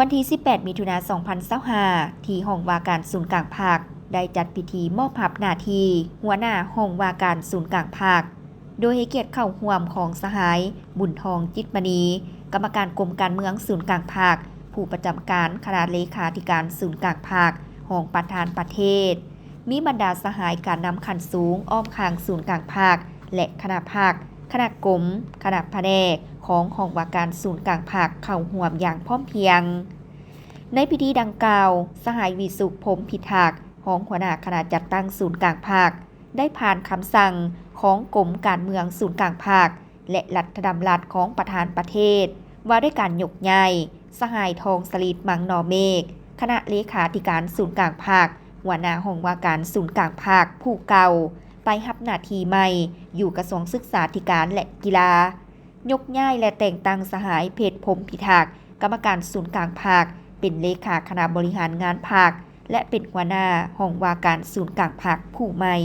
วันที่ 18 มิถุนายน 2025 ที่ห้องว่าการศูนย์กลางภาคได้จัดพิธีมอบหน้าที่หัวหน้าห้องว่าการศูนย์กลางภาคโดยให้เกียรติเข้าร่วมของสหายบุญทองจิตมณีกรรมการกรมการเมืองศูนย์กลางภาคผู้ประจำการคณะเลขาธิการศูนย์กลางภาคห้องประธานประเทศมีบรรดาสหายการนำขันสูงอ้อมข้างศูนย์กลางภาคและคณะภาคคณะกรมคณะแผนกของห้องว่าการศูนย์กลางภาคเข้าร่วมอย่างพร้อมเพรียงในพิธีดังกล่าวสหายวิสุขพรหมพิทักษ์ของหัวหน้าคณะจัดตั้งศูนย์กลางภาคได้ผ่านคำสั่งของกรมการเมืองศูนย์กลางภาคและรัฐธรรมรัฐของประธานประเทศว่าด้วยการยกย้ายสหายทองสลิดมังนอเมฆคณะเลขาธิการศูนย์กลางภาคหัวหน้าห้องว่าการศูนย์กลางภาคผู้เก่าไปรับหน้าที่ใหม่อยู่กระทรวงศึกษาธิการและกีฬายกย้ายและแต่งตั้งสหายเพชรพรหมพิทักษ์กรรมการศูนย์กลางภาคเป็นเลขาคณะบริหารงานภาคและเป็นหัวหน้าห้องว่าการศูนย์กลางภาคผู้ใหม่